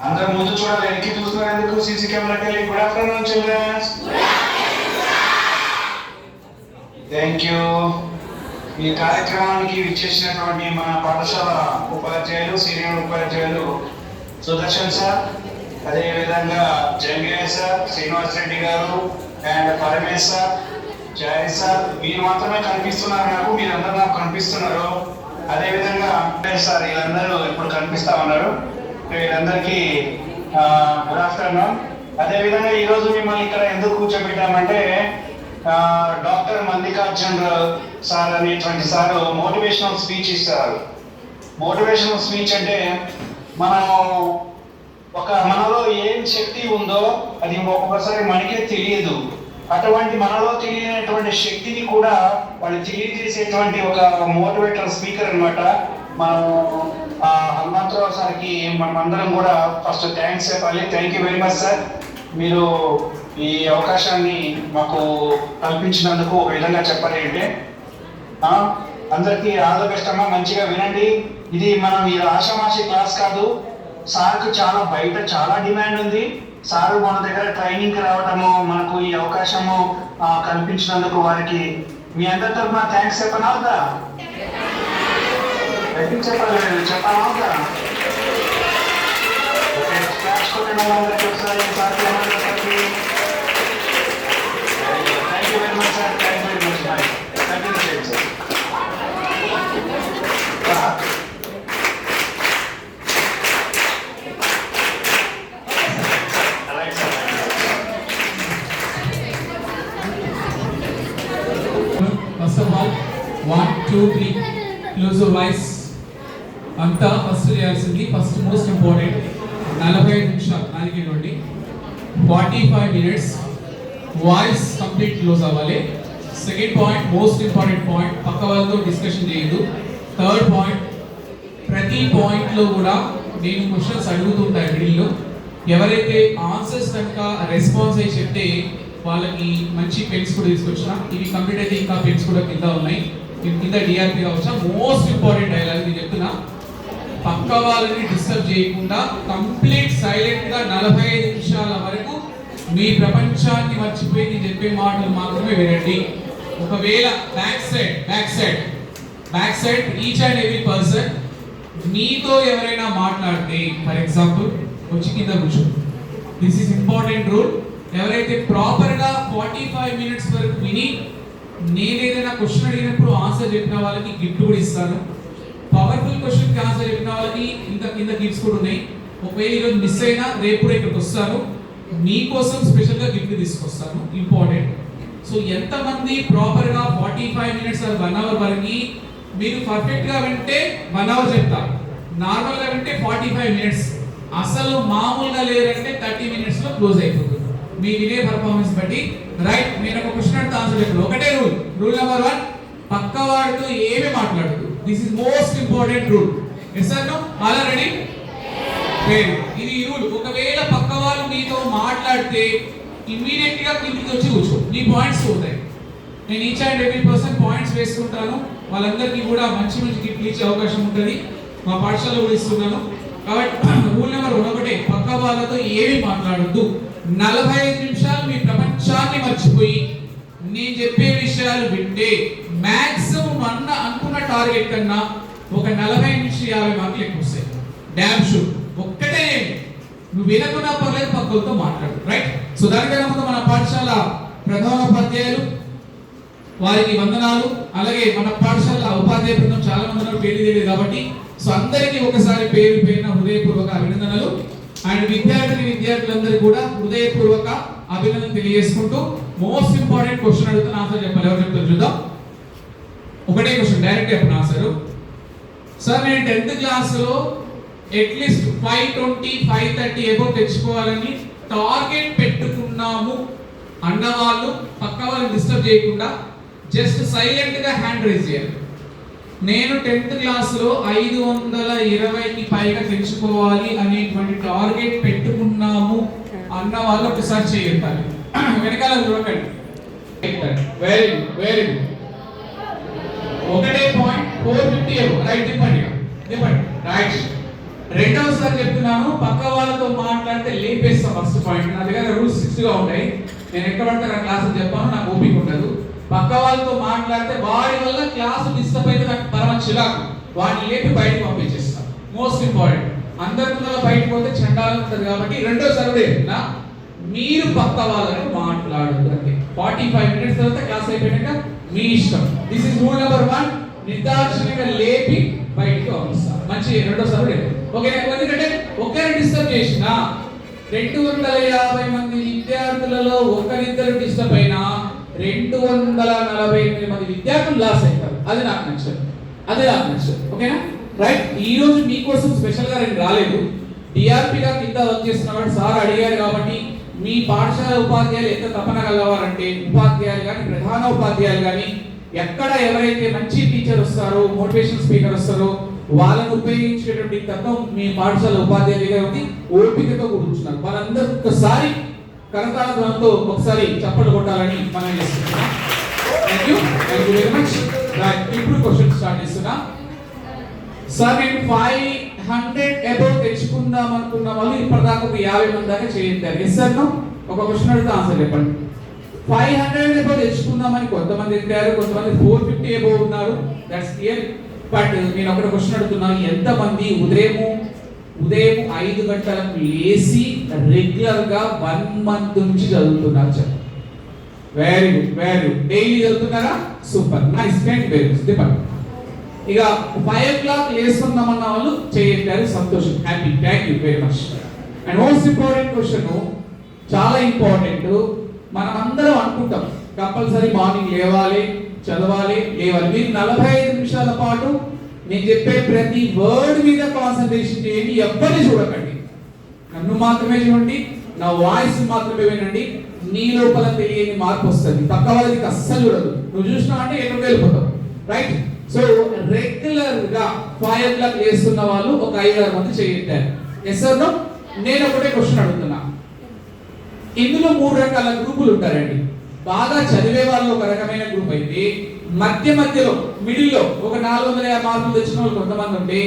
అందరు ముందు చూడాలి, వెనక్కి చూస్తున్నారు ఎందుకు? సీసీ కెమెరాకి వెళ్ళి good afternoon childrens. Thank you. ఈ కార్యక్రమానికి విచ్చేసినటువంటి మన పాఠశాల ఉపాధ్యాయులు, సీనియర్ ఉపాధ్యాయులు సుదర్శన్ సార్, అదేవిధంగా జంగయ్య సార్, శ్రీనివాస్ రెడ్డి గారు and Paramesh sir, Jaya sir, మీరు మాత్రమే కనిపిస్తున్నారు నాకు, మీరందరూ నాకు కనిపిస్తున్నారు. అదేవిధంగా సార్ వీళ్ళందరూ ఇప్పుడు కనిపిస్తా ఉన్నారు. వీళ్ళందరికీ గుడ్ ఆఫ్టర్నూన్. అదేవిధంగా ఈరోజు మిమ్మల్ని ఇక్కడ ఎందుకు కూర్చోబెట్టామంటే డాక్టర్ మల్లికార్జున్ సార్ అనేటువంటి సారు మోటివేషనల్ స్పీచ్ ఇస్తారు. మోటివేషనల్ స్పీచ్ అంటే మనలో ఏం శక్తి ఉందో అది ఒక్కొక్కసారి మనకే తెలియదు. అటువంటి మనలో తెలియనటువంటి శక్తిని కూడా వాళ్ళు తెలియజేసేటువంటి ఒక మోటివేటర్ స్పీకర్ అనమాట. మనం హనుమంతరావు సార్కి మనమందరం కూడా ఫస్ట్ థ్యాంక్స్ చెప్పాలి. Thank you very much sir. మీరు ఈ అవకాశాన్ని మాకు కల్పించినందుకు ఒక విధంగా చెప్పాలి అంటే అందరికీ ఆల్ ద బెస్ట్ అమ్మా. మంచిగా వినండి. ఇది మనం ఈ ఆషామాషి క్లాస్ కాదు. సార్కు బయట చాలా డిమాండ్ ఉంది. సారు మన దగ్గర ట్రైనింగ్కి రావడము, మనకు ఈ అవకాశము కల్పించినందుకు వారికి మీ అందరి తరఫున థ్యాంక్స్ చెప్పనా అవుతా? చెప్పాలా అవుతా? ఒకసారి thank you very much sir. Thank you very much sir. Continue చేయండి sir. First of all, 1, 2, 3, close your eyes. అంతా ఫస్ట్ చేయాల్సింది, ఫస్ట్ మోస్ట్ ఇంపార్టెంట్ 45 నిమిషాలు దానికి నుండి 45 minutes వాయిస్ కంప్లీట్ క్లోజ్ అవ్వాలి. Second point, most important point, పక్క వాళ్ళతో discussion చేయదు. థర్డ్ పాయింట్, ప్రతి పాయింట్లో కూడా నేను క్వశ్చన్స్ అడుగుతుంటాను మిడిల్లో. ఎవరైతే ఆన్సర్స్ కనుక రెస్పాన్స్ అయ్యి చెప్తే వాళ్ళకి మంచి పెన్స్ కూడా తీసుకొచ్చిన. ఇవి కంప్లీట్ అయితే ఇంకా పెన్స్ కూడా కింద ఉన్నాయి, కింద డిఆర్పి కావచ్చా. మోస్ట్ ఇంపార్టెంట్ డైలాగ్ నేను చెప్తున్నా, పక్క వాళ్ళని డిస్టర్బ్ చేయకుండా కంప్లీట్ సైలెంట్ గా 45 నిమిషాల వరకు మీ ప్రపంచాన్ని మర్చిపోయి నేను చెప్పే మాటలు మాత్రమే వినండి. ఒకవేళ back side each and every person మీతో ఎవరైనా మాట్లాడితే, ఫర్ ఎగ్జాంపుల్ వచ్చి కింద కూర్చో. This is important rule. ఎవరైతే ప్రాపర్గా 45 minutes వరకు విని నేను ఏదైనా క్వశ్చన్ అడిగినప్పుడు ఆన్సర్ చెప్పిన వాళ్ళకి గిఫ్ట్ కూడా ఇస్తాను. పవర్ఫుల్ క్వశ్చన్కి ఆన్సర్ చెప్పిన వాళ్ళకి కింద గిఫ్ట్స్ కూడా ఉన్నాయి. ఒకవేళ ఈరోజు మిస్ అయినా రేపు కూడా ఇక్కడికి వస్తాను, మీకోసం స్పెషల్గా గిఫ్ట్ తీసుకొస్తాను. ఇంపార్టెంట్. సో ఎంతమంది ప్రాపర్గా 45 minutes or 1 hour వరకు మీరు పర్ఫెక్ట్గా వింటే 1 hour చెప్తారు, నార్మల్గా వింటే 45 minutes, అసలు మామూలుగా లేదంటే 30 minutesలో క్లోజ్ అయిపోతుంది మీ వినే పర్ఫార్మెన్స్ బట్టి. రైట్, నేను ఒక క్వశ్చన్ అడితే ఆన్సర్ చెప్పాను. ఒకటే రూల్ నెంబర్ 1, పక్క వాడితో ఏమీ మాట్లాడదు. This is most important rule. Yes or no? All are ready? ఇది రూల్. ఒకవేళ పక్క వాళ్ళు మీతో మాట్లాడితే ఇమ్మీడియట్ గా కిందికి వచ్చి కూర్చో, నీ పాయింట్స్ పోతాయి. నేను each and every person points వేసుకుంటాను. వాళ్ళందరికీ కూడా మంచి గిఫ్ట్లు ఇచ్చే అవకాశం ఉంటుంది. మా పాఠశాలలో కూడా ఇస్తున్నాను. కాబట్టి రూల్ నెంబర్ 1 ఒకటే, పక్క వాళ్ళతో ఏమీ మాట్లాడద్దు. 45 నిమిషాలు మీ ప్రపంచాన్ని మర్చిపోయి నేను చెప్పే విషయాలు వింటే మాక్సిమం అనుకున్న టార్గెట్ కన్నా ఒక 40 నుంచి 50 మార్కులు ఎక్కువ వస్తాయి. Damn sure. ఒక్కటే నువ్వు వినకున్నా పర్లేదు, పక్కలతో మాట్లాడు. రైట్. సో దానికన్నా ముందు మన పాఠశాల ప్రధానోపాధ్యాయులు వారికి వందనాలు. అలాగే మన పాఠశాల ఉపాధ్యాయ బృందం చాలా మంది ఉన్నారు, పేరు తెలియదు కాబట్టి సో అందరికీ ఒకసారి పేరున హృదయపూర్వక అభినందనలు. అండ్ విద్యార్థులందరూ కూడా హృదయపూర్వక అభినందన తెలియజేసుకుంటూ మోస్ట్ ఇంపార్టెంట్ క్వశ్చన్ అడుగుతున్న ఆన్సర్ చెప్పాలి. ఎవరు చెప్తారు చూద్దాం. ఒకటే క్వశ్చన్, డైరెక్ట్ చెప్పిన ఆన్సర్. సార్ నేను 10th క్లాస్లో అట్లీస్ట్ 520, 530 ఎబో తెచ్చుకోవాలని టార్గెట్ పెట్టుకున్నాము అన్నవాళ్ళు పక్క వాళ్ళని డిస్టర్బ్ చేయకుండా జస్ట్ సైలెంట్ గా హ్యాండ్ రైజ్ చేయాలి. నేను 10th క్లాస్లో 520కి పైగా తెచ్చుకోవాలి అనేటువంటి టార్గెట్ పెట్టుకున్నాము అన్న వాళ్ళు ఒకసారి చేయాలి. వెనకాల చూడండి. Very good, very good. ఒకటే పాయింట్ 450 రైట్. రైట్. రెండవసారి చెప్తున్నాను, పక్క వాళ్ళతో మాట్లాడితే లేపేస్తాం. ఫస్ట్ పాయింట్, నా దగ్గర రూల్స్ 6 గా ఉంటాయి. నేను ఎక్కడ పడితే నా క్లాసులు చెప్పాను, నాకు ఓపిక ఉండదు. పక్క వాళ్ళతో మాట్లాడితే వాడి వల్ల క్లాసు డిస్టర్బ్ అయితే నాకు పరమ చిరాకు, వాడిని లేపి బయటకు పంపించేస్తాను. మోస్ట్ ఇంపార్టెంట్, అందరితో బయటకు పోతే చండాలం ఉంటుంది. కాబట్టి రెండోసారి కూడా చెప్తున్నా, మీరు పక్క వాళ్ళని మాట్లాడదు అంటే 45 మినిట్స్ తర్వాత క్లాస్ అయిపోయినాక మీ ఇష్టం. This is rule number 1. నిర్దాక్షిణ్యంగా లేపి బయటకు పంపిస్తాను. మంచి రెండోసారి లేదు, ఓకే? ఎందుకంటే ఒకరిని డిస్టర్బ్ చేసినా 250 మంది విద్యార్థులలో ఒకరిద్దరు డిస్టర్బ్ అయినా 248 మంది విద్యార్థులు లాస్ అవుతారు. అది నాకు నచ్చదు, ఓకేనా? రైట్. ఈ రోజు మీకోసం స్పెషల్ గా నేను రాలేదు. డిఆర్పిగా కింద వర్క్ చేస్తున్నవాడు సార్ అడిగారు కాబట్టి, మీ పాఠశాల ఉపాధ్యాయులు ఎంత తపన కలవాలంటే, ఉపాధ్యాయులు కానీ ప్రధాన ఉపాధ్యాయులు కానీ ఎక్కడ ఎవరైతే మంచి టీచర్ వస్తారో, మోటివేషన్ స్పీకర్ వస్తారో వాళ్ళని ఉపయోగించేటువంటి తత్వం మీ పాఠశాల ఉపాధ్యాయుల దగ్గర ఉంది. ఓపికతో కూర్చున్నారు వాళ్ళందరూ. ఒక్కసారి కరతాళ ధ్వనితో ఒకసారి చప్పట్లు కొట్టాలని మనం చేస్తున్నాం. Thank you very much. ఇప్పుడు క్వశ్చన్ స్టార్ట్ చేస్తున్నా. సార్ నేను 500 అబౌవ్ తెచ్చుకుందాం అనుకున్న వాళ్ళు ఇప్పటిదాకా ఒక 50 మంది దాకా చేయించారు. Yes sir no? ఒక క్వశ్చన్ అడిగితే ఆన్సర్ చెప్పండి. 500 అబౌవ్ తెచ్చుకుందామని కొంతమంది తింటారు, కొంతమంది 450 అబౌవ్ ఉన్నారు. That's clear. బట్ నేను ఒక క్వశ్చన్ అడుగుతున్నాను, ఎంతమంది ఉదయం 5 గంటలకు లేచి రెగ్యులర్ గా 1 మంత్ నుంచి చదువుతున్నారు? చెప్పండి. Very good. డైలీ చదువుతున్నారా? Super, nice, very good. ఇక 5 o'clock లేస్తున్నామన్న వాళ్ళు చేయండి, సంతోషం, happy, thank you very much. And most important question, చాలా ఇంపార్టెంట్. మనం అందరం అనుకుంటాం కంపల్సరీ మార్నింగ్ లేవాలి, చదవాలి. మీరు 45 నిమిషాల పాటు నేను చెప్పే ప్రతి వర్డ్ మీద కాన్సన్ట్రేషన్ చేయండి. ఎవ్వరిని చూడకండి, నన్ను మాత్రమే చూడండి, నా వాయిస్ మాత్రమే వినండి. నీ లోపల తెలియని మార్పు వస్తుంది. పక్క వాళ్ళకి అస్సలు చూడదు. నువ్వు చూసినావు అంటే ఎక్కడికి వెళ్ళిపోతావు, రైట్? సో రెగ్యులర్ గా 5 o'clock లేస్తున్న వాళ్ళు ఒక 5-6 మంది చేయించారు. Yes or no? నేను ఒకటే క్వశ్చన్ అడుగుతున్నా. ఇందులో 3 రకాల గ్రూపులు ఉంటారండి. బాగా చదివే వాళ్ళు ఒక రకమైన గ్రూప్ అయితే, మధ్యలో మిడిల్లో ఒక 450 మార్కులు తెచ్చిన వాళ్ళు కొంతమంది ఉంటే,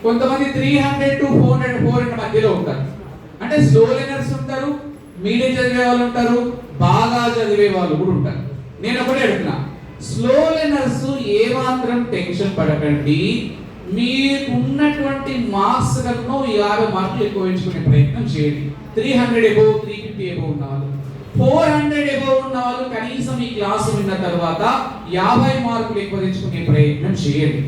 కొంతమంది 300 to 400 మధ్యలో ఉంటారు. అంటే స్లో లెర్నర్స్ ఉంటారు, మీడియం చదివే వాళ్ళు ఉంటారు, బాగా చదివే వాళ్ళు కూడా ఉంటారు. నేను ఒకటే అడుగుతున్నా, స్లో లెర్నర్స్ ఏమాత్రం టెన్షన్ పడకండి. మీకు ఉన్నటువంటి మార్క్స్ కన్నా 50 మార్కులు ఎక్కువ ఎంచుకునే ప్రయత్నం చేయండి. 300 అబౌవ్, 350 అబౌవ్ ఉన్న వాళ్ళు, 400 అబౌవ్ ఉన్న వాళ్ళు కనీసం ఈ క్లాసు విన్న తర్వాత 50 మార్కులు ఎక్కువ తెచ్చుకునే ప్రయత్నం చేయండి.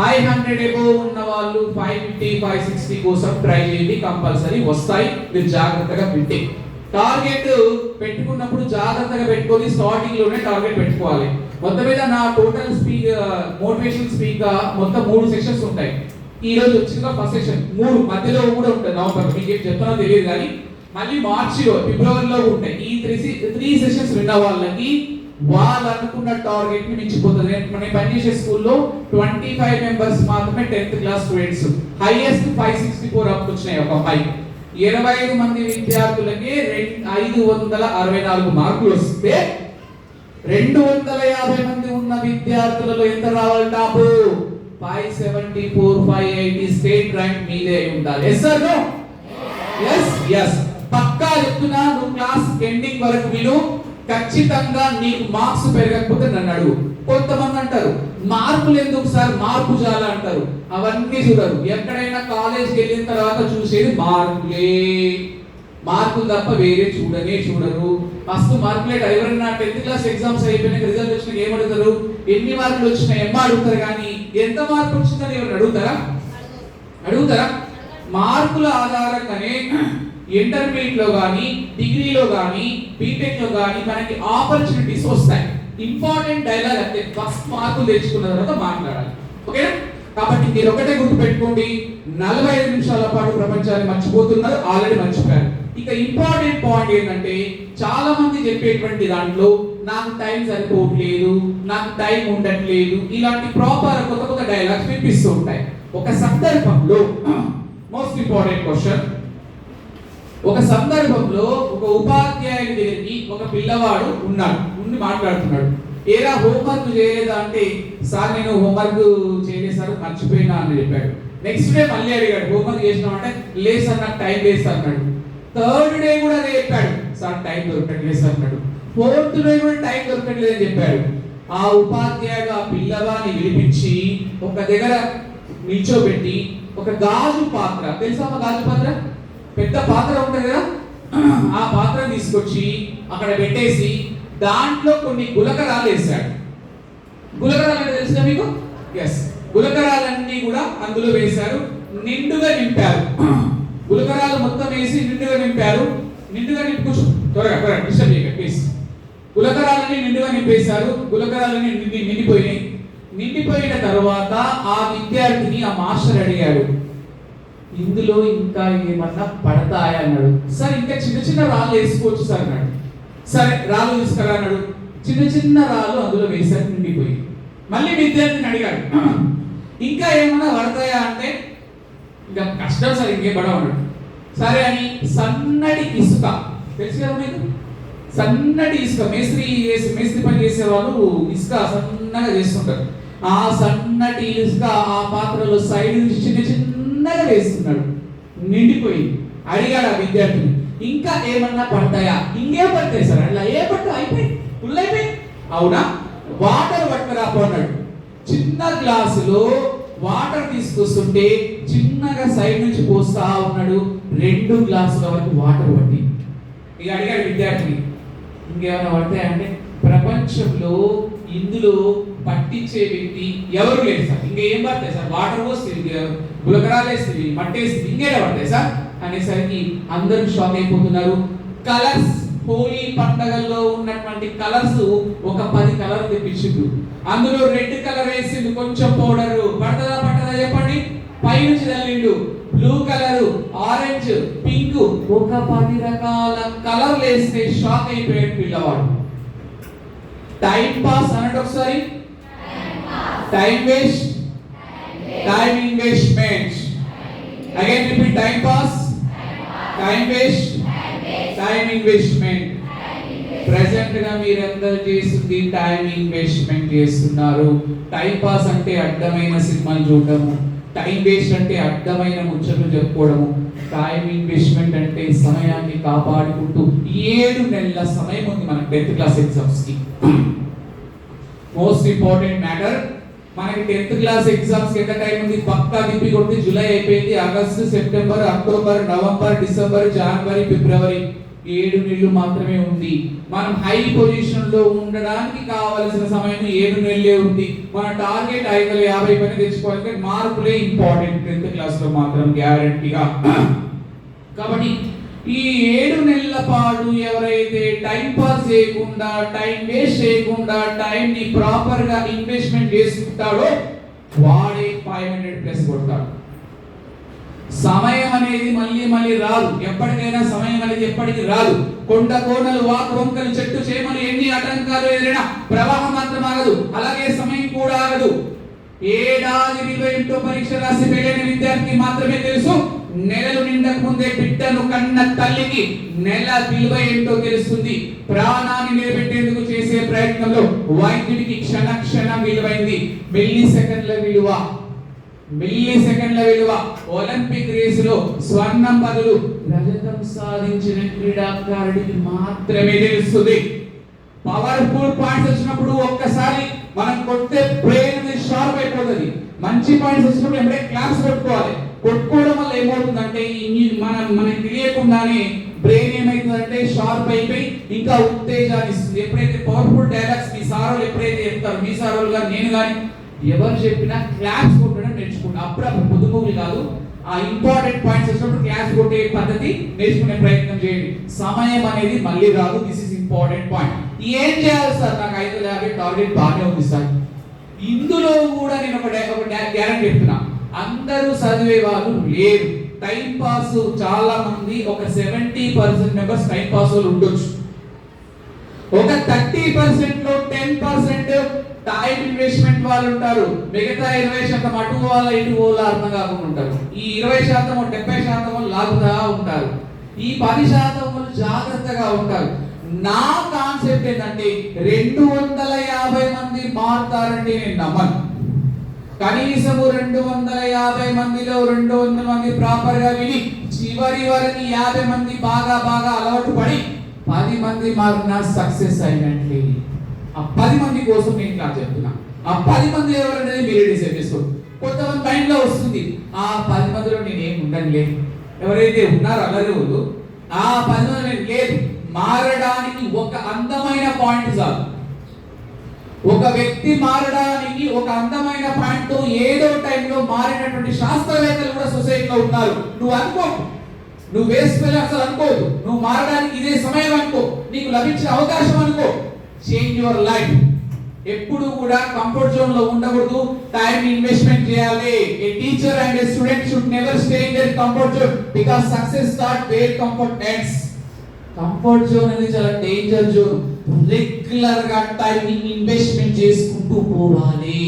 500 అబౌవ్ ఉన్న వాళ్ళు 550, 560 కోసం ట్రై చేయండి, కంపల్సరీ వస్తాయి. మీరు జాగ్రత్తగా వింటే. టార్గెట్ పెట్టుకున్నప్పుడు జాగ్రత్తగా పెట్టుకొని స్టార్టింగ్ లోనే టార్గెట్ పెట్టుకోవాలి. మొత్తం మీద నా టోటల్ మోటివేషన్ స్పీక్ మొత్తం 3 సెషన్స్ ఉంటాయి. ఈ రోజు వచ్చిన ఫస్ట్ సెషన్ 3 మధ్యలో కూడా ఉంటుంది. నవంబర్ మీకు ఏం చెప్తానో తెలియదు, కానీ మళ్ళీ మార్చిలో, ఫిబ్రవరిలో ఉంటాయి. ఈ 3 సెషన్స్ విన్న వాళ్ళకి వాళ్ళు అనుకున్న టార్గెట్ ని మించిపోతుంది. మనం పనిచేసే స్కూల్లో 25 మెంబర్స్ మాత్రమే 10th class students. Highest 564 up వచ్చినాయి ఒక అమ్మాయి. 25 మంది విద్యార్థులకి 564 మార్కులు వస్తే 250 మంది ఉన్న విద్యార్థులలో ఎంత రావాలి? టాప్ 574, 580 స్టేట్ ర్యాంక్ మీదే ఉండాలి. Yes sir no? ఎస్. పక్కా చెప్తున్నా, నువ్వు క్లాస్ ఎండింగ్ వరకు విను. ఖచ్చితంగా నీకు మార్క్స్ పెరగకపోతే నన్ను అడుగు. కొంతమంది అంటారు మార్కులు ఎందుకు సార్, మార్పు చాలా అంటారు. అవన్నీ చూడరు. ఎక్కడైనా కాలేజ్కి వెళ్ళిన తర్వాత చూసేది మార్కులు తప్ప వేరే చూడరు. ఫస్ట్ మార్కులే. ఎవరైనా 10th క్లాస్ ఎగ్జామ్స్ అయిపోయినాక రిజల్ట్ వచ్చినాక ఏమడుగుతారు? ఎన్ని మార్కులు వచ్చినాయి ఎమ్మ అడుగుతారు, కానీ ఎంత మార్పు వచ్చిందని ఎవరు అడుగుతారా? మార్కుల ఆధారంగానే ఇంటర్మీడియట్ లో కానీ, డిగ్రీలో కానీ, బీటెక్ లో కానీ మనకి ఆపర్చునిటీస్ వస్తాయి. ఇంపార్టెంట్ డైలాగ్ అంటే ఫస్ట్ మార్కులు తెచ్చుకున్న తర్వాత మాట్లాడాలి, ఓకేనా? కాబట్టి మీరు ఒకటే గుర్తు పెట్టుకోండి, 45 నిమిషాల పాటు ప్రపంచాన్ని మర్చిపోతున్నారు, ఆల్రెడీ మర్చిపోయారు. ఇక ఇంపార్టెంట్ పాయింట్ ఏంటంటే, చాలా మంది చెప్పేటువంటి దాంట్లో నాకు టైం సరిపోవట్లేదు, నాకు టైం ఉండట్లేదు, ఇలాంటి ప్రాపర్ కొత్త డైలాగ్స్ వినిపిస్తూ ఉంటాయి. ఒక సందర్భంలో మోస్ట్ ఇంపార్టెంట్ క్వశ్చన్, ఒక సందర్భంలో ఒక ఉపాధ్యాయుడి దగ్గరికి ఒక పిల్లవాడు ఉండి మాట్లాడుతున్నాడు. ఏరా హోంవర్క్ చేయలేదా అంటే, సార్ నేను హోంవర్క్ చేయలేదు సార్, మర్చిపోయినా అని చెప్పాడు. నెక్స్ట్ డే మళ్ళీ అడిగాడు, హోంవర్క్ చేసినావు అంటే లేదు సార్ నాకు టైం వేస్ట్ అన్నాడు. థర్డ్ డే కూడా అదే చెప్పాడు, సార్ టైం దొరకట్లేదు సార్ అన్నాడు. ఫోర్త్ డే కూడా టైం దొరకట్లేదు అని చెప్పాడు. ఆ ఉపాధ్యాయుడు ఆ పిల్లవాడిని విలిపించి ఒక దగ్గర నిల్చోబెట్టి ఒక గాజు పాత్ర, తెలుసా మా గాజు పాత్ర, పెద్ద పాత్ర ఉంటుంది కదా, ఆ పాత్ర తీసుకొచ్చి అక్కడ పెట్టేసి దాంట్లో కొన్ని గులకరాలు వేశాడు. గులకరాలు అంటే తెలుసా మీకు? ఎస్, గులకరాలన్నీ కూడా అందులో వేశారు, నిండుగా నింపారు. గులకరాలు మొత్తం వేసి నిండుగా నింపారు. నిండుగా నింపు, త్వరగా డిస్టర్బ్ చేయకండి ప్లీజ్. గులకరాలన్నీ నిండుగా నింపేశారు. గులకరాలన్నీ నిండిపోయినాయి. నిండిపోయిన తర్వాత ఆ విద్యార్థిని ఆ మాస్టర్ అడిగాడు, ఇందులో ఇంకా ఏమన్నా పడతాయా అన్నాడు. సార్ ఇంకా చిన్న చిన్న రాళ్ళు వేసుకోవచ్చు సార్ అన్నాడు. సరే రాళ్ళు తీసుకురా అన్నాడు. చిన్న చిన్న రాళ్ళు అందులో వేశారు, నిండిపోయి. మళ్ళీ విద్యార్థిని అడిగాడు, ఇంకా ఏమన్నా పడతాయా అంటే ఇంకా కష్టం సార్, ఇంకేం పడవ అన్నాడు. సరే అని సన్నటి ఇసుక, తెలుసు కదా మీకు, సన్నటి ఇసుక, మేస్త్రి పని చేసే వాళ్ళు ఇసుక సన్నగా చేస్తుంటారు. ఆ సన్నటి ఇసుక ఆ పాత్రలో సైడ్ చిన్న చిన్నగా వేస్తున్నాడు, నిండిపోయింది. అడిగాడు ఆ విద్యార్థిని, ఇంకా ఏమన్నా పడతాయా? ఇంకేం పడతాయి సార్? అట్లా ఏ పడతాయి, అయిపోయి ఫుల్ అయిపోయి. అవునా, వాటర్ పట్టుకురాపో అన్నాడు. చిన్న గ్లాసులో వాటర్ తీసుకొస్తుంటే చిన్నగా సైడ్ నుంచి పోస్తా ఉన్నాడు. 2 గ్లాసుల వరకు వాటర్ పట్టి. ఇక అడిగాడు విద్యార్థిని, ఇంకేమైనా పడతాయంటే ప్రపంచంలో ఇందులో పట్టించే వ్యక్తి ఎవరు లేరు సార్. ఇంకా ఏం పడతాయి సార్? వాటర్ పోస్తే, గులకరాలు వేస్తుంది, మట్టి వేస్తుంది, ఇంకేలా పడతాయి సార్ అనేసరికి అందరూ షాక్ అయిపోతున్నారు. కలర్స్, హోలీ పండగల్లో ఉన్నటువంటి కలర్స్ ఒక 10 కలర్లు తెప్పించిండు. అందులో రెడ్ కలర్ వేసిండు, కొంచెం పౌడర్ పడతదా చెప్పండి, పైనుంచి తల్లిండు. బ్లూ కలర్, ఆరెంజ్, పింక్, ఒక 10 రకాల కలర్లు వేస్తే షాక్ అయిపోయాడు పిల్లవాడు. టైం పాస్ అన్నట్టు ఒకసారి, time waste, time investment. Again repeat, time pass, time waste, time investment. Present గా మీరందరూ చేస్తుంది టైం ఇన్వెస్ట్మెంట్ చేస్తున్నారు. టైం పాస్ అంటే అడ్డమైన సినిమాలు చూడటము, టైం వేస్ట్ అంటే అడ్డమైన ముచ్చట్లు చెప్పుకోవడము, టైం ఇన్వెస్ట్మెంట్ అంటే సమయాన్ని కాపాడుకుంటూ 7 నెలల సమయం ఉంది మన 10th క్లాస్ ఎగ్జామ్స్ కి. మోస్ట్ ఇంపార్టెంట్ మ్యాటర్, మనకి 10th క్లాస్ ఎగ్జామ్స్ కి ఎంత టైం ఉంది? పక్కా తిప్పి కొట్టి జూలై అయిపోయింది, August, September, October, November, December, జనవరి, ఫిబ్రవరి, 7 నెలలు మాత్రమే ఉంది. మనం హై పొజిషన్ లో ఉండడానికి కావాల్సిన సమయం 7 నెలలే ఉంది. మన టార్గెట్ 550 పైన తెచ్చుకోవాలంటే మార్కులే ఇంపార్టెంట్ 10th క్లాస్ లో మాత్రం గ్యారెంటీగా. కాబట్టి ఈ 7 నెలల పాటు ఎవరైతే టైం పాస్ చేయకుండా, టైం వేస్ట్ చేయకుండా, టైం ని ప్రాపర్ గా ఇన్వెస్ట్మెంట్ చేసుకుంటాడో వాడే 500+ కొడతాడు. సమయం అనేది మళ్ళీ రాదు, ఎప్పటికైనా సమయం అనేది ఎప్పటికీ రాదు. కొండ కోనలు, వాక్ వంకలు, చెట్టు చేమలు, ఎన్ని ఆటంకాలు ఎదురైనా ప్రవాహం మాత్రం ఆగదు, అలాగే సమయం కూడా ఆగదు. ఏడాదిలో ఎంతో పరీక్ష రాసి వెళ్ళిన విద్యార్థి మాత్రమే తెలుసు, నెలలు నిండక ముందే బిడ్డను కన్న తల్లికి నెల విలువ ఏంటో తెలుస్తుంది. ప్రాణాన్ని నిలబెట్టేందుకు చేసే ప్రయత్నంలో వైద్యుడికి క్షణం విలువైంది. మిల్లీ సెకండ్ల విలువ. ఒలింపిక్ రేసులో స్వర్ణం బదులు రజతం సాధించిన క్రీడాకారుడికి మాత్రమే తెలుస్తుంది. పవర్ఫుల్ పాయింట్స్ వచ్చినప్పుడు ఒక్కసారి మనం కొట్టే బ్రెయిన్ అనేది షార్ప్ అయిపోతుంది. మంచి పాయింట్స్ వచ్చినప్పుడు ఎప్పుడే క్లాప్స్ కొట్టుకోవడం వల్ల ఏమవుతుందంటే మనకి తెలియకుండానే బ్రెయిన్ ఏమైతుందంటే షార్ప్ అయిపోయి ఇంకా ఉత్తేజాన్ని ఇస్తుంది. ఎప్పుడైతే పవర్ఫుల్ డైలాగ్స్ మీ సారోలు ఎప్పుడైతే చెప్తారు, మీ సారోలు కానీ నేను కానీ ఎవరు చెప్పినా క్లాప్స్ కొట్టడం నేర్చుకుంటాం. అప్పుడు పొద్దుమూగులు కాదు, ఆ ఇంపార్టెంట్ పాయింట్స్ వచ్చినప్పుడు క్లాప్స్ కొట్టే పద్ధతి నేర్చుకునే ప్రయత్నం చేయండి. సమయం అనేది మళ్ళీ రాదు, దిస్ ఇస్ ఇంపార్టెంట్ పాయింట్. ఏం చేయాలి సార్? నాకు 550 టార్గెట్ బాగానే ఉంది సార్. ఇందులో కూడా నేను ఒక గ్యారెంటీ చెప్తున్నా, అందరూ చదివే వాళ్ళు లేరు. టైం పాస్ చాలా మంది, ఒక 70% మెంబర్స్ టైం పాస్ వాళ్ళు ఉండొచ్చు. ఒక 30% లో 10% టైం ఇన్వెస్ట్మెంట్ వాళ్ళు ఉంటారు. మిగతా 20% అటు వాళ్ళ ఇటు వాళ్ళ అర్థం కాకుండా ఉంటారు. ఈ 20% 70% లాగుతా ఉంటారు. ఈ 10% జాగ్రత్తగా ఉంటారు. నా కాన్సెప్ట్ ఏంటంటే 250 మంది మారుతారంటే నేను నమ్మను. కనీసము 250 మందిలో 200 మంది ప్రాపర్ గా విని చివరి వరకు 50 మంది బాగా అలవాటు పడి 10 మంది మారిన సక్సెస్ అయినట్లే. ఆ 10 మంది కోసం నేను ఇలా చెప్తున్నా. ఆ 10 మంది ఎవరనేది మీరు డిసైడ్ చేసుకోండి. కొంతమంది మైండ్ లో వస్తుంది, ఆ 10 మందిలో నేనేం ఉండనులే. ఎవరైతే ఉన్నారో అల్లరు ఆ 10 మంది నేను లేదు. మారడానికి ఒక అందమైన పాయింట్ చాలు. ఒక వ్యక్తి మారడానికి ఒక అందమైన పాయింట్ ఏదో టైంలో మారినటువంటి శాస్త్రవేత్తలు కూడా సొసైటీలో ఉన్నారు. నువ్వు అనుకో, నువ్వు వేస్ట్ అసలు అనుకోదు. నువ్వు మారడానికి ఇదే సమయం అనుకో, నీకు లభించిన అవకాశం అనుకో. Change your life. ఎప్పుడు కూడా కంఫర్ట్ జోన్ లో ఉండకూడదు, టైం ఇన్వెస్ట్మెంట్ చేయాలి. A teacher and a student should never stay in their comfort zone because success start where comfort ends. Comfort zone అనేది చాలా డేంజర్ జోన్. రెగ్యులర్ గా టైం ఇన్వెస్ట్మెంట్ చేసుకుంటూ పోవాలి.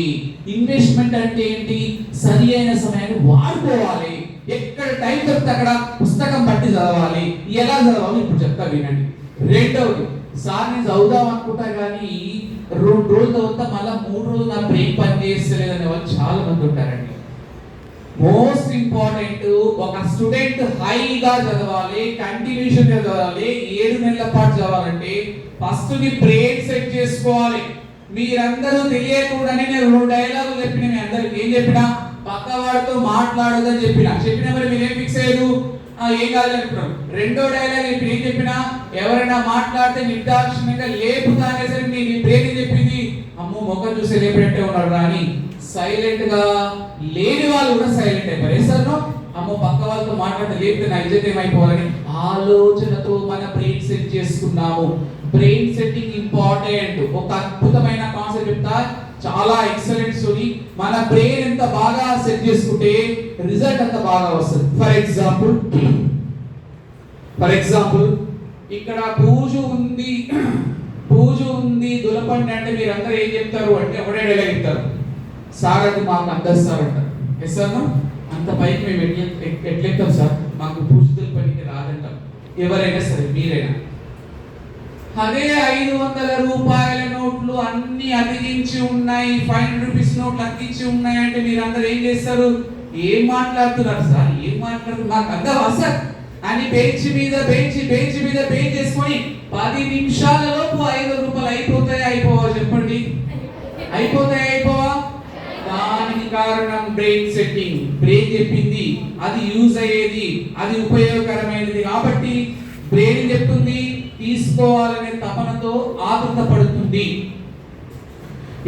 ఇన్వెస్ట్మెంట్ అంటే ఏంటి? సరి అయిన సమయాన్ని వాడుకోవాలి. ఎక్కడ టైం దొరికితే అక్కడ పుస్తకం పట్టి చదవాలి. ఎలా చదవాలి ఇప్పుడు చెప్తా వినండి. రెండవది, సార్ నేను చదువుదాం అనుకుంటా కానీ 2 రోజులు చదువుతా మళ్ళీ 3 రోజులు నా బ్రెయిన్ పని చేస్తలేదనే వాళ్ళు చాలా మంది ఉంటారండి. మోస్ట్ ఇంపార్టెంట్, ఒక స్టూడెంట్ హైగా చదవాలి, కంటిన్యూషన్ చదవాలి, 7 నెలల పాటు చదవాలంటే ఫస్ట్ ని బ్రెయిన్ సెట్ చేసుకోవాలి. మీరందరూ తెలియకుండానే నేను 2 డైలాగులు చెప్పిన. మీ అందరికి ఏం చెప్పినా? పక్కవాడితో మాట్లాడదని చెప్పిన మరి మీరేం ఫిక్స్ అయ్యారు? ఏం కాదు అనుకున్నాం. రెండో డైలాగ్ చెప్పి ఏం చెప్పినా? ఎవరైనా మాట్లాడితే నిర్దాక్షిణ్యంగా లేపుతా అనేసరికి నీ బ్రెయిన్ ఏం చెప్పింది? అమ్మో ముఖం చూసి లేపినట్టే ఉన్నాడు రాని. సైలెంట్ గా లేని వాళ్ళు కూడా సైలెంట్ అయిపోయారు. వేసారు అమ్మో పక్క వాళ్ళతో మాట్లాడితే లేపితే నా ఇజ్జత్ ఏమైపోవాలని ఆలోచనతో మన బ్రెయిన్ సెట్ చేసుకున్నాము. Brain setting important. ఒక అద్భుతమైన కాన్సెప్ట్ చెప్తా, చాలా ఎక్సలెంట్ స్టోరీ. మన బ్రెయిన్ ఎంత బాగా సెట్ చేసుకుంటే రిజల్ట్ అంత బాగా వస్తుంది. ఫర్ ఎగ్జాంపుల్ ఇక్కడ పూజ ఉంది దులపండి అంటే మీరందరూ ఏం చెప్తారు అంటే ఒకటే డైలాగ్ చెప్తారు, సార్ అది మాకు అందరు అంటారు. ఎస్ సార్ అంత పైకి మేము ఎట్లెక్తాం సార్, మాకు పూజ దులపండికి రాదంటాం. ఎవరైనా సరే మీరైనా. అదే 500 రూపాయల నోట్లు అన్ని అతికించి ఉన్నాయి, 500 రూపీస్ నోట్లు అతికించి ఉన్నాయి అంటే మీరందరూ ఏం చేస్తారు? ఏం మాట్లాడుతున్నారు సార్, ఏం మాట్లాడుతున్నారు మాకు అందవా సార్ అని బెంచ్ మీద బెంచ్ చేసుకొని 10 నిమిషాలలోపు 500 రూపాయలు అయిపోవా చెప్పండి? అయిపోవా? దానికి కారణం బ్రెయిన్ సెట్టింగ్. బ్రెయిన్ చెప్పింది, అది యూజ్ అయ్యేది, అది ఉపయోగకరమైనది కాబట్టి బ్రెయిన్ చెప్తుంది, తీసుకోవాలనే తపనతో ఆతృత పడుతుంది.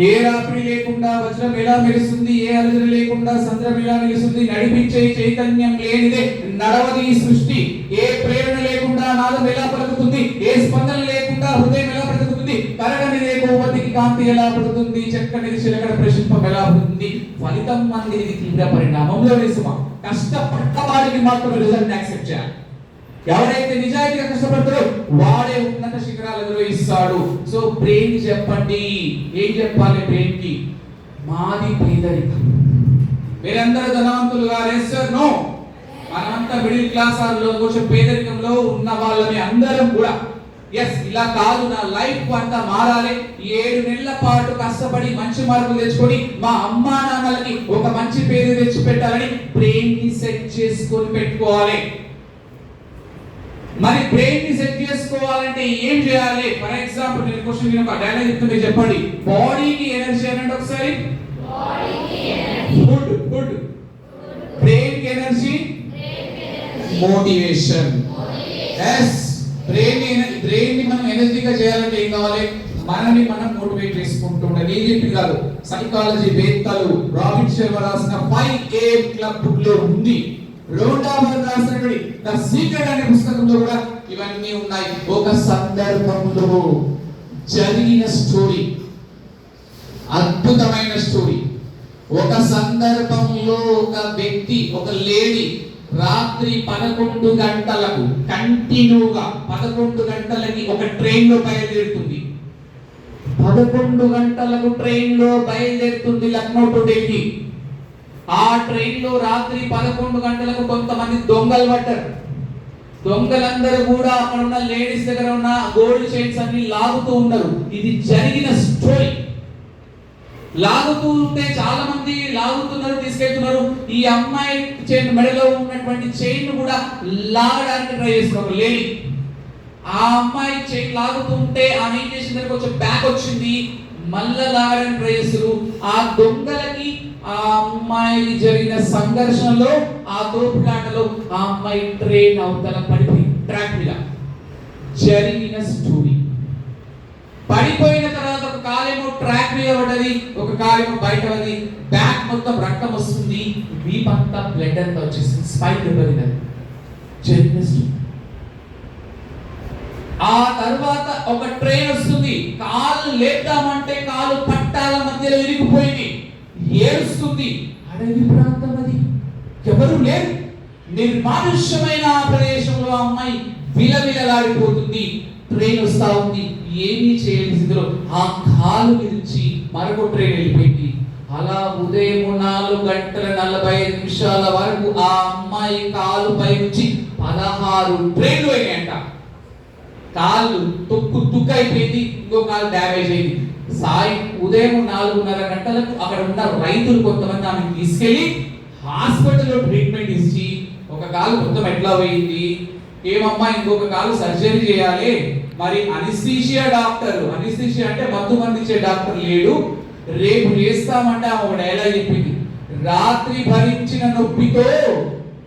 ఏ రాత్రి లేకుండా వజ్రం ఎలా మెరుస్తుంది, ఏ అలజడి లేకుండా సంద్రం ఎలా మెరుస్తుంది, నడిపించే చైతన్యం లేనిదే నడవది ఈ సృష్టి. ఏ ప్రేరణ లేకుండా నాదం ఎలా పలుకుతుంది, ఏ స్పందన లేకుండా హృదయం ఎలా బ్రతుకుతుంది, కరగనిదే కోవతికి కాంతి ఎలా పడుతుంది, చక్కనిది చిలకడ ప్రశింపం ఎలా పడుతుంది. ఫలితం మందికి తీవ్ర పరిణామంలో వేసుమా. కష్టపడ్డవాడికి మాత్రం రిజల్ట్ యాక్సెప్ట్ చేయాలి. ఎవరైతే నిజాయితీగా కష్టపడతారో వాడే ఉన్నత శిఖరాలు అధిరోహిస్తాడు. సో బ్రెయిన్ చెప్పండి, ఏం చెప్పాలి బ్రెయిన్ కి? మాది పేదరికం. మీరందరూ ధనవంతులు గారు? నో. మనమంతా మిడిల్ క్లాస్ కొంచెం పేదరికంలో ఉన్న వాళ్ళని అందరం కూడా. ఎస్, ఇలా కాదు, నా లైఫ్ అంతా మారాలి, 7 నెలల పాటు కష్టపడి మంచి మార్కులు తెచ్చుకొని మా అమ్మా నాన్నలకి ఒక మంచి పేరు తెచ్చి పెట్టాలని బ్రెయిన్ ని సెట్ చేసుకొని పెట్టుకోవాలి. మరి బ్రెయిన్ ని సెట్ చేసుకోవాలంటే ఏం చేయాలి? ఫర్ ఎగ్జాంపుల్ నేను క్వశ్చన్ కి ఒక డైలాగ్ చెప్తుంటే చెప్పండి. బాడీకి ఎనర్జీ అనండి ఒకసారి. ఫుడ్. బ్రెయిన్ కి ఎనర్జీ మోటివేషన్. ఎస్, బ్రెయిన్ ని మనం ఎనర్జీగా చేయాలంటే ఏం కావాలి? మనల్ని మనం మోటివేట్ చేసుకుంటూ ఉండాలి. ఏం చెప్పి కాదు, సైకాలజీ వేత్తలు రాబిన్ శర్మ రాసిన 5AM క్లబ్ బుక్ లో ఉంది. రోండాబర్ రాసినటువంటి ద సీక్రెట్ అనే పుస్తకంలో కూడా ఇవన్నీ ఉన్నాయి. ఒక సందర్భంలో జరిగిన స్టోరీ, అద్భుతమైన స్టోరీ. ఒక సందర్భంలో ఒక వ్యక్తి, ఒక లేడీ రాత్రి 11 గంటలకు కంటిన్యూగా 11 గంటలకి ఒక ట్రైన్ లో బయలుదేరుతుంది. 11 గంటలకు ట్రైన్ లో బయలుదేరుతుంది లక్నో టు ఢిల్లీ. ఆ ట్రైన్ లో రాత్రి 11 గంటలకు కొంతమంది దొంగలు పడ్డారు. దొంగలందరూ కూడా అక్కడ ఉన్న లేడీస్ దగ్గర ఉన్న గోల్డ్ చైన్స్ అన్ని లాగుతూ ఉన్నారు. ఇది జరిగిన స్టోరీ. లాగుతూ ఉంటే చాలా మంది లాగుతున్నారు, తీసుకెళ్తున్నారు. ఈ అమ్మాయి చైన్ మెడలో ఉన్నటువంటి చైన్ కూడా లాగడానికి ట్రై చేస్తున్నారు లేడీ. ఆ అమ్మాయి చైన్ లాగుతూ ఉంటే ఆమె ఏం చేసిందంటే కొంచెం బ్యాక్ వచ్చింది, మళ్ళా లాగడానికి ట్రై చేస్తారు. ఆ దొంగలకి ఆ అమ్మాయి జరిగిన సంఘర్షణలో, ఆ తోపులాటలో ఆ అమ్మాయి ట్రైన్ అవతల పడిపోయింది. ట్రాక్ మీద జరిగిన స్టోరీ. పడిపోయిన తర్వాత ఒక కాలేమో ట్రాక్ మీద పడ్డది, ఒక కాలేమో బయట పడింది. బ్యాక్ మొత్తం రక్తం వస్తుంది, వీప్ అంతా బ్లడ్ అంతా వచ్చేసింది, స్పైక్ దెబ్బతిన్నది. జరిగిన స్టోరీ. ఆ తర్వాత ఒక ట్రైన్ వస్తుంది, కాలు లేద్దామంటే కాలు పట్టాల మధ్యలో ఇరిగిపోయింది, ఏడుస్తుంది. అడవి ప్రాంతం అది, ఎవరు లేరు, నిర్మానుష్యమైన ఆ ప్రదేశంలో అమ్మాయి విలవిలలాడిపోతుంది. ట్రైన్ వస్తా ఉంది, ఏమీ చేయలేని స్థితిలో ఆ కాలు విరిచి మరొక ట్రైన్ వెళ్ళిపోయింది. అలా ఉదయం 4:45 వరకు ఆ అమ్మాయి కాలు పై నుంచి 16 ట్రైన్లు అయినాయంట. కాళ్ళు తుక్కు అయిపోయింది, ఇంకో కాలు డ్యామేజ్ అయింది. ఉదయం 4:30 గంటలకు అక్కడ ఉన్న రైతులు కొంతమంది ఆమెను తీసుకెళ్లి హాస్పిటల్లో ట్రీట్మెంట్ ఇచ్చి, ఒక కాలు మొత్తం ఎట్లా పోయింది, ఏమమ్మా ఇంకొక కాలు సర్జరీ చేయాలి, మరి అనిస్థీషియా డాక్టర్, అనిస్థీషియా అంటే మత్తు మందించే డాక్టర్ లేడు, రేపు చేస్తామంటే ఆమె ఒక డైలాగ్ చెప్పింది, రాత్రి భరించిన నొప్పితో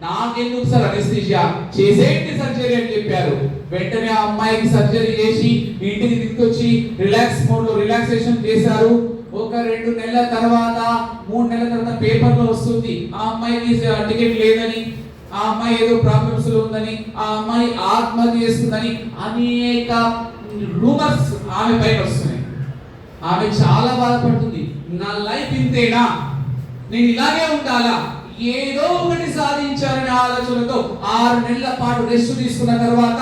నాకెందుకు సార్ అనిస్థీషియా, చేసేంటి సర్జరీ అని చెప్పారు. వెంటనే ఆ అమ్మాయికి సర్జరీ చేసి ఇంటికి తీసుకొచ్చి రిలాక్స్ మోడ్ లో రిలాక్సేషన్ చేశారు. ఒక 2 నెలల తర్వాత 3 నెలల తర్వాత పేపర్ లో వస్తుంది ఆ అమ్మాయికి టికెట్ లేదని, ఆ అమ్మాయి ఏదో ప్రాబ్లమ్స్ లో ఉందని, ఆ అమ్మాయి ఆత్మహత్య చేస్తుందని అనేక రూమర్స్ ఆమె పైన వస్తున్నాయి. ఆమె చాలా బాధపడుతుంది. నా లైఫ్ ఇంతేనా, నేను ఇలాగే ఉండాలా, ఏదో ఒకటి సాధించాలనే ఆలోచనతో 6 నెలల పాటు రెస్ట్ తీసుకున్న తర్వాత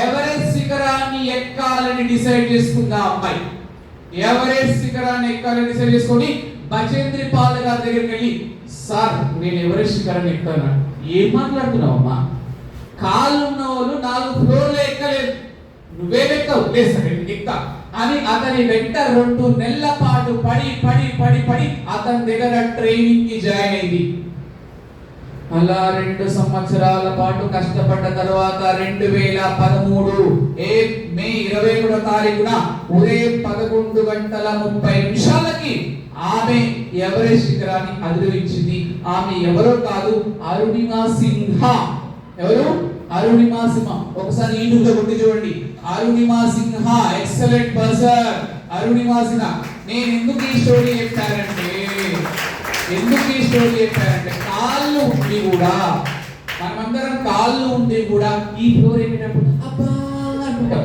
ఎవరెస్ట్ శిఖరాన్ని ఎక్కాలని డిసైడ్ చేసుకుంది ఆ అమ్మాయి. ఎవరెస్ట్ శిఖరాన్ని ఎక్కాలని డిసైడ్ చేసుకొని బచేంద్రి పాల్ గారి దగ్గరికి వెళ్ళి, సార్ నేను ఎవరెస్ట్ శిఖరాన్ని ఎక్కుతాను. ఏం మాట్లాడుతున్నావమ్మా, కాళ్ళు ఉన్న వాళ్ళు 4 ఫ్లోర్లు ఎక్కలేదు, నువ్వేమెక్కావు, లేదు సార్ ఎక్కుతా అని అతని వెంట 2 నెలల పాటు పడి అతని దగ్గర ట్రైనింగ్ కి జాయిన్ అయింది. అలా 2 సంవత్సరాల పాటు కష్టపడ్డ తర్వాత 2013 మే 23వ తారీఖున ఉదయం 11:30 ఆమె ఎవరెస్ట్ శిఖరాన్ని అధిరోహించింది. ఆమె ఎవరో కాదు, అరుణిమా సింహా. ఎవరు? అరుణిమా సింహా. ఒకసారి యూట్యూబ్ లో కొట్టి చూడండి, అరుణిమా సింహా, ఎక్సలెంట్ పర్సన్ అరుణిమా సింహా. నేను ఎందుకు ఈ స్టోరీ చెప్పానంటే కాళ్ళు ఉండి కూడా, మనమందరం కాళ్ళు ఉండి కూడా ఈ ఫ్లోర్ ఎక్కేటప్పుడు అబ్బా అంటుంటాం,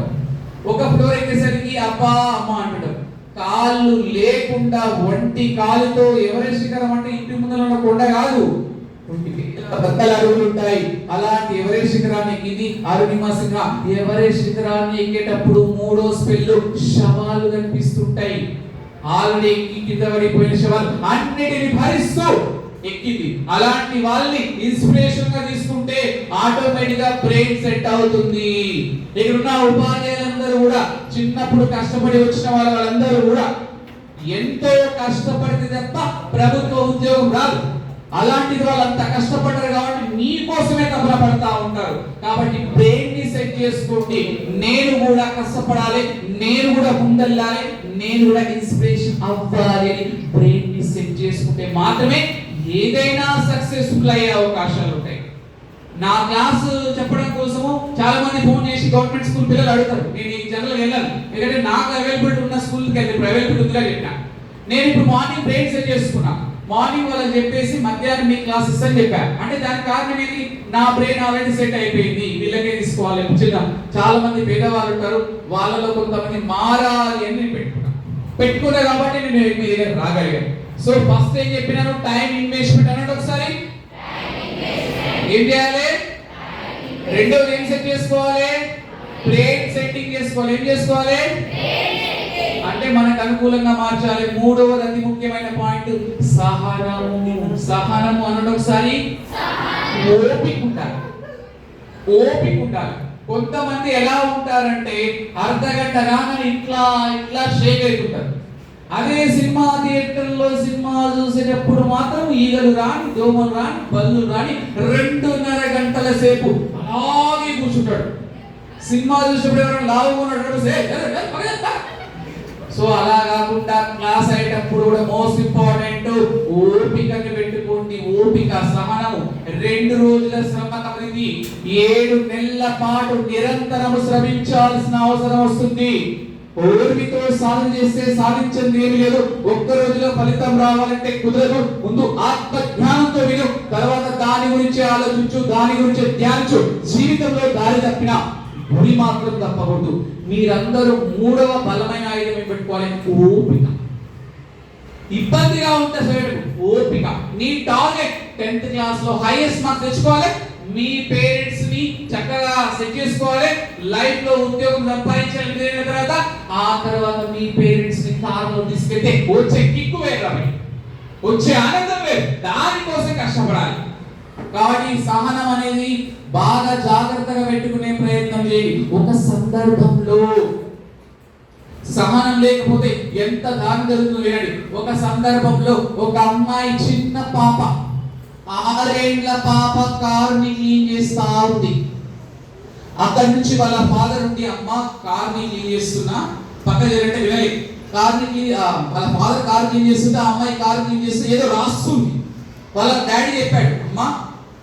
ఒక ఫ్లోర్ ఎక్కేసరికి అబ్బా అమ్మ అంటుంటాం. కాళ్ళు లేకుండా ఒంటి కాలుతో ఎవరెస్ట్ శిఖరం అంటే ఇంటి ముందర ఉన్న కొండ కాదు, బద్దల అడుగులు ఉంటాయి. అలాంటి ఎవరెస్ట్ శిఖరాన్ని ఎక్కింది అరుణిమా సింహా. ఎవరెస్ట్ శిఖరాన్ని ఎక్కేటప్పుడు 3వ స్పెల్ శవాలు కనిపిస్తుంటాయి. ఆల్రెడీ కింద పడిపోయిన శవాలు అన్నిటిని భరిస్తూ ఎక్కింది. అలాంటి వాళ్ళని ఇన్స్పిరేషన్ గా తీసుకుంటే ఆటోమేటిక్ గా బ్రెయిన్ సెట్ అవుతుంది. ఇక్కడ ఉన్న ఉపాధ్యాయులందరూ కూడా చిన్నప్పుడు కష్టపడి వచ్చిన వాళ్ళందరూ కూడా ఎంతో కష్టపడితే తప్ప ప్రభుత్వ ఉద్యోగం రాదు. అలాంటిది వాళ్ళంతా కష్టపడ్డారు కాబట్టి నీ కోసమే తపన పడతా ఉంటారు. కాబట్టి బ్రెయిన్ ని సెట్ చేసుకోండి, నేను కూడా కష్టపడాలి, నేను కూడా ముందెళ్ళాలి, నేను కూడా ఇన్స్పిరేషన్ అవ్వాలి అని బ్రెయిన్ ని సెట్ చేసుకుంటే మాత్రమే ఏదైనా సక్సెస్ఫుల్ అయ్యే అవకాశాలు ఉంటాయి. నా క్లాస్ చెప్పడం కోసము చాలా మంది ఫోన్ చేసి గవర్నమెంట్ స్కూల్ పిల్లలు అడుగుతారు. నేను ఈ జనరల్ వెళ్ళాను, ఎందుకంటే నాకు అవైలబిలిటీ ఉన్న స్కూల్కి వెళ్ళి ఇప్పుడు అవైలబిలిటీ ఉందిగా చెప్పిన. నేను ఇప్పుడు మార్నింగ్ బ్రెయిన్ సెట్ చేసుకున్నా, మార్నింగ్ వాళ్ళని చెప్పేసి మధ్యాహ్నం మీ క్లాసెస్ అని చెప్పా. అంటే దానికి కారణం ఏంటి, నా బ్రెయిన్ ఆల్రెడీ సెట్ అయిపోయింది, వీళ్ళకే తీసుకోవాలి. ముఖ్యంగా చాలా మంది పేదవాళ్ళు ఉంటారు, వాళ్ళలో కొంతమంది మారాలి అని నేను పెట్టుకున్నా కాబట్టి నేను మీ దగ్గర రాగలిగాను. సో ఫస్ట్ ఏం చెప్పినాను, టైం ఇన్వెస్ట్మెంట్ అన్నట్టు. ఒకసారి ఏం చేయాలి, రెండోది ఏం సెట్ చేసుకోవాలి, బ్రెయిన్ సెట్టింగ్ చేసుకోవాలి. ఏం చేసుకోవాలి అంటే మనకు అనుకూలంగా మార్చాలి. 3వది అతి ముఖ్యమైన పాయింట్ సహనము. సహనము అన్నట్టు. ఒకసారి ఓపిక ఉండాలి. కొంతమంది ఎలా ఉంటారంటే అర్ధగంట రాగానే ఇట్లా షేక్ అవుతుంటారు. అదే సినిమా థియేటర్లో సినిమా చూసేటప్పుడు మాత్రం ఈగలు రాని, దోమలు రాని, బల్లు రాని 2.5 గంటల సేపు అలాగే కూర్చుంటాడు. సినిమా చూసేటప్పుడు ఎవరైనా లావుగా ఉన్నాడు, సో అలా కాకుండా క్లాస్ అయ్యేటప్పుడు కూడా మోస్ట్ ఇంపార్టెంట్ ఓపికని పెట్టుకోండి. ఓపిక, సహనము. 2 రోజుల శ్రమ తప్పింది, 7 నెలల పాటు నిరంతరము శ్రమించాల్సిన అవసరం వస్తుంది. ఓర్మితో సాధన చేస్తే సాధించింది ఏమి లేదు. ఒక్క రోజులో ఫలితం రావాలంటే కుదరదు. ముందు ఆత్మ జ్ఞానంతో విను, తర్వాత దాని గురించి ఆలోచించు, దాని గురించి ధ్యానించు. జీవితంలో దారి తప్పిన గురి మాత్రం తప్పకూడదు. మీరందరూ 3వ బలమైన ఆయుధం పెట్టుకోవాలి, ఓపిక. ఇబ్బందిగా ఉంటే సరే ఓపిక. నీ టార్గెట్ 10th క్లాస్ లో హైయెస్ట్ మార్క్స్ తెచ్చుకోవాలి. మీ పేరెంట్స్ ని చక్కగా సెట్ చేసుకోవాలి. లైఫ్ లో ఉద్యోగం సంపాదించాలి. ఆ తర్వాత మీ పేరెంట్స్ ని కారులో తీసుకెళ్తే వచ్చే కిక్కు వేరు, వచ్చే ఆనందం వేరు. దానికోసం కష్టపడాలి. కాబట్టి సహనం అనేది బాగా జాగ్రత్తగా పెట్టుకునే ప్రయత్నం చేయండి. ఒక సందర్భంలో సహనం లేకపోతే ఎంత దాని జరుగుతుందో వినండి. ఒక సందర్భంలో ఒక అమ్మాయి, చిన్న పాప, 6 ఏళ్ల పాప కారుని క్లీన్ చేస్తా ఉంది. అక్కడి నుంచి వాళ్ళ ఫాదర్ ఉండి, అమ్మ కారుని క్లీన్ చేస్తున్నా, పక్క జరంటే వినాలి. వాళ్ళ ఫాదర్ కారు క్లీన్ చేస్తుంటే ఆ అమ్మాయి కారు క్లీన్ చేస్తూ ఏదో రాస్తుంది. వాళ్ళ డాడీ చెప్పాడు, అమ్మ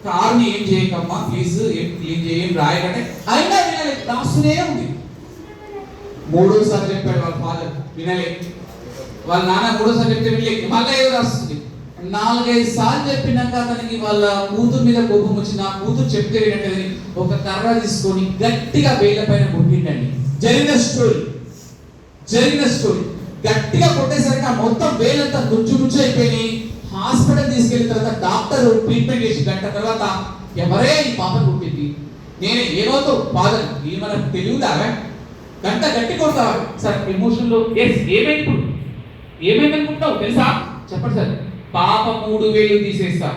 కారుని ఏం చేయకమ్మా ప్లీజ్, ఏం క్లీన్ చేయం రాయకంటే. అయినా వినాలి, రాస్తూనే ఉంది. 3వసారి చెప్పాడు వాళ్ళ ఫాదర్, వినలే. వాళ్ళ నాన్న 3వసారి చెప్తే వినలే, మళ్ళీ ఏదో రాస్తుంది. 4-5 సార్లు చెప్పినాక అతనికి వాళ్ళ కూతురు మీద కోపం వచ్చి, నా కూతురు చెప్తే వినట్లేదని ఒక కర్ర తీసుకొని గట్టిగా వేళ్ళ పైన కొట్టిండండి. జరిగిన స్టోరీ. గట్టిగా కొట్టేసరికి ఆ మొత్తం వేలంతా నుచ్చు అయిపోయినాయి. హాస్పిటల్ తీసుకెళ్ళిన తర్వాత డాక్టర్ ట్రీట్మెంట్ చేసి గంట తర్వాత, ఎవరే ఈ పాప కొట్టింది, నేనే ఏమవుతావు ఫాదర్, ఇది మనకు తెలియదావా, గంట గట్టి కొడతావా సార్ ఎమోషన్ లో. ఏమైంది అనుకుంటావు తెలుసా, చెప్పండి సార్. పాప 3,000 తీసేస్తా,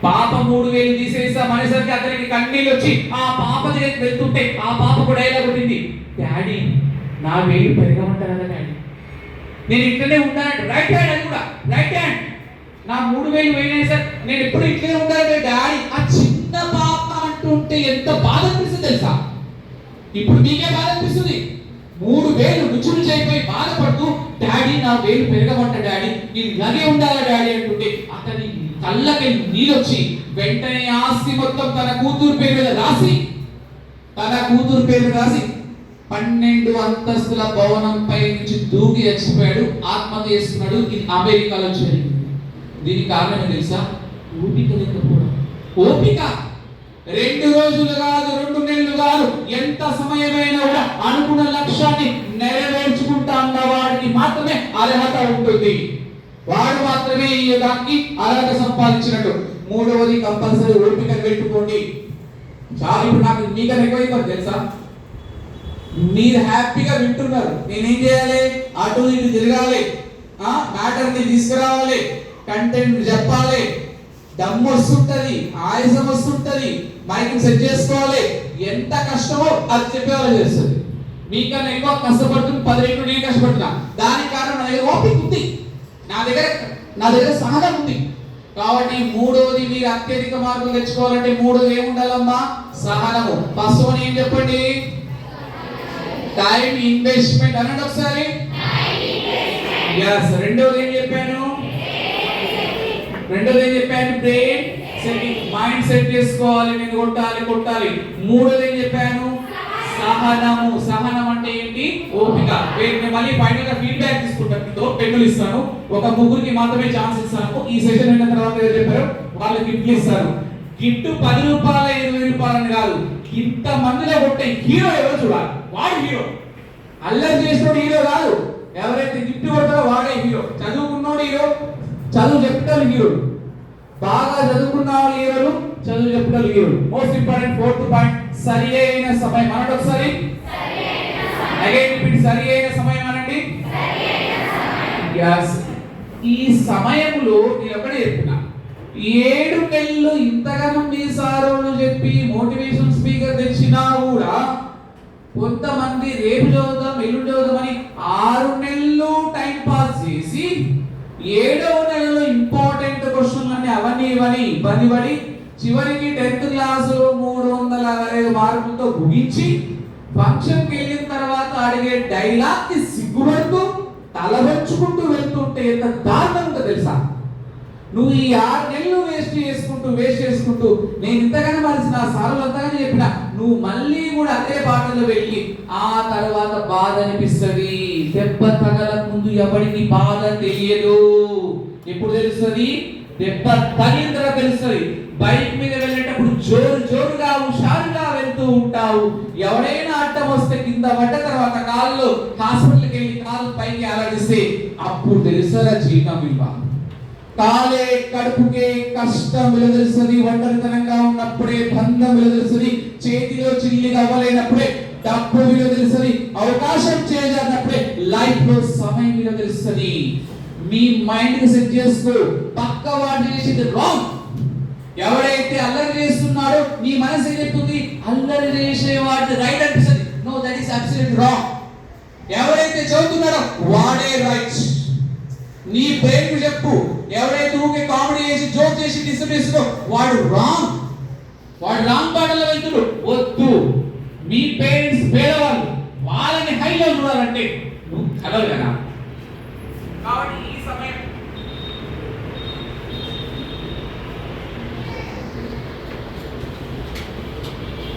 పాప 3,000 తీసేస్తా అనేసరికి అతనికి కన్నీళ్ళు వచ్చి ఆ పాప దగ్గరికి వెళ్తుంటే ఆ పాప కూడా ఎలా కొట్టింది, డాడీ నా వేలు పెరగమంటారు కదా డాడీ, నేను ఇట్లనే ఉంటానంటే. రైట్ హ్యాండ్, అది కూడా రైట్ హ్యాండ్. నా 3,000 పోయినాయి సార్, నేను ఎప్పుడు ఇట్లనే ఉంటాను డాడీ. ఆ చిన్న పాప అంటుంటే ఎంత బాధ అనిపిస్తుంది తెలుసా. ఇప్పుడు మీకే బాధ అనిపిస్తుంది. 3,000 రుచి అయిపోయి బాధపడుతూ, డాడీ నా వేలు పెరగమంట డాడీ, నేను ఇలాగే ఉండాలా డాడీ అంటుంటే అతని కళ్ళకి నీళ్ళు వచ్చి వెంటనే ఆస్తి మొత్తం తన కూతురు పేరు మీద రాసి 12 అంతస్తుల భవనంపై నుంచి దూకి చచ్చిపోయాడు, ఆత్మహత్య చేసుకున్నాడు. ఇది అమెరికాలో జరిగింది. దీనికి కారణం తెలుసా, ఓపిక లేకపోవడం. ఓపిక 2 రోజులు కాదు, 2 నెలలు కాదు, ఎంత సమయమైనా కూడా అనుకున్న లక్ష్యాన్ని నెరవేర్చుకుంటా అన్న వాడికి మాత్రమే అర్హత ఉంటుంది. వాడు మాత్రమే ఈ దానికి అర్హత సంపాదించినట్టు. 3వది కంపల్సరీ ఓపిక పెట్టుకోండి. చాలా ఇప్పుడు నాకు మీకన్నా ఎక్కువ తెలుసా. మీరు హ్యాపీగా వింటున్నారు, నేనేం చేయాలి, అటు ఇటు తిరగాలి, మ్యాటర్ని తీసుకురావాలి, కంటెంట్ చెప్పాలి, దమ్ము వస్తుంటది, ఆయాసం వస్తుంటది, మైక్ సెట్ చేసుకోవాలి. ఎంత కష్టమో అది చెప్పేవాళ్ళు చేస్తుంది. మీకన్నా ఎక్కువ కష్టపడుతుంది, 10 రెట్లు నేను కష్టపడుతున్నా. దానికి కారణం నా దగ్గర ఓపిక ఉంది, నా దగ్గర సహనం ఉంది. కాబట్టి 3వది మీరు అత్యధిక మార్కులు తెచ్చుకోవాలంటే 3వది ఏముండాలమ్మా, సహనము. ఫస్ట్ వన్ ఏం చెప్పండి, టైం ఇన్వెస్ట్మెంట్ అనండి ఒకసారి. yes. రెండోది ఏం చెప్పాను, బ్రెయిన్ సెట్టింగ్, మైండ్ సెట్ చేసుకోవాలి, నేను కొట్టాలి. 3వది ఏం చెప్పాను, సహనము. సహనం అంటే ఏంటి, ఓపిక. నేను మళ్ళీ ఫైనల్ గా ఫీడ్బ్యాక్ తీసుకుంటాను, మీతో పెన్నులు ఇస్తాను. ఒక 3కి మాత్రమే ఛాన్స్ ఇస్తాను. ఈ సెషన్ అయిన తర్వాత ఏదో చెప్పారు వాళ్ళు గిఫ్ట్లు ఇస్తారు. గిఫ్ట్ 10 రూపాయలు 20 రూపాయలని కాదు, ఇంత మందిలో కొట్టే హీరో ఎవరో చూడాలి. వాడు హీరో. అల్లరి చేసినోడు హీరో కాదు, ఎవరైతే గిఫ్ట్ కొడతారో వాడే హీరో. చదువుకున్నోడు హీరో, చదువు చెప్పేటోళ్ళు హీరోలు. బాగా చదువుకున్న వాళ్ళు హీరోలు, చదువు చెప్పేటోళ్ళు హీరోలు. మోస్ట్ ఇంపార్టెంట్ 4th పాయింట్, సరి అయిన సమయం అనండి ఒకసారి. అగైన్ రిపీట్, సరి అయిన సమయం అనండి. yes. ఈ సమయంలో నేను ఒకటే చెప్తున్నా, 7 నెలలు ఇంతగానో మీ సారోళ్ళు చెప్పి మోటివేషన్ స్పీకర్ తెచ్చినా కూడా కొంతమంది రేపు చదువుదాం ఎల్లుండి చదువుదాం అని 6 నెలలు టైం చేసి 7వ నెలలో ఇంపార్టెంట్ క్వశ్చన్లు అన్ని అవన్నీ ఇవన్నీ ఇబ్బంది పడి చివరికి 10th క్లాసులో 365 మార్కులతో ముగించి ఫంక్షన్కి వెళ్ళిన తర్వాత అడిగే డైలాగ్ కి సిగ్గుపడుతూ తలవంచుకుంటూ వెళ్తుంటే ఎంత దారుణం ఉందో తెలుసా? నువ్వు ఈ 6 నెలలు వేస్ట్ చేసుకుంటూ నేను ఇంతగానే మరిచి నా సార్లు అంతగానే చెప్పిన నువ్వు మళ్ళీ కూడా అదే బాటలో వెళ్ళి ఆ తర్వాత బాధ అనిపిస్తుంది. దెబ్బ తగలక ముందు ఎవరికి బాధ తెలియదు. ఎప్పుడు తెలుస్తుంది? దెబ్బ తగిలిన తర్వాత తెలుస్తుంది. బైక్ మీద వెళ్ళేటప్పుడు జోరుగా హుషారుగా వెళ్తూ ఉంటావు. ఎవరైనా అడ్డం వస్తే కింద పడ్డ తర్వాత కాళ్ళు హాస్పిటల్కి వెళ్ళి కాళ్ళు పైకి ఆలాడిస్తే అప్పుడు తెలుస్తుందా జీవితం విలువ. కాలే కడుపుకే కష్టం విలువ తెలుస్తుంది. ఒంటరితనంగా ఉన్నప్పుడే బంధం విలువ తెలుస్తుంది. చేతిలో చిల్లిగా అవ్వలేనప్పుడే డబ్బు విలువ తెలుస్తుంది. అవకాశం చేయాలన్నప్పుడే లైఫ్ లో సమయం విలువ తెలుస్తుంది. మీ మైండ్ ని సెట్ చేసుకో. పక్క వాడిని చేసేది రాంగ్. ఎవరైతే అల్లరి చేస్తున్నాడో నీ మనసు ఏం చెప్తుంది? అల్లరి చేసేవాడి రైట్ అనిపిస్తుంది. No, that is absolute wrong. ఎవరైతే చదువుతున్నాడో వాడే రైట్. నీ బ్రెయిన్ కు చెప్పు. ఎవరైతే ఊకే కామెడీ చేసి జోక్ చేసి డిస్టర్బ్ చేస్తుందో వాడు రాంగ్ బాటలో వెళ్తున్నాడు. వద్దు. మీ పేరెంట్స్ పేదవాళ్ళు, వాళ్ళని హైలో చూడాలంటే నువ్వు కలవగలనా? కాబట్టి ఈ సమయం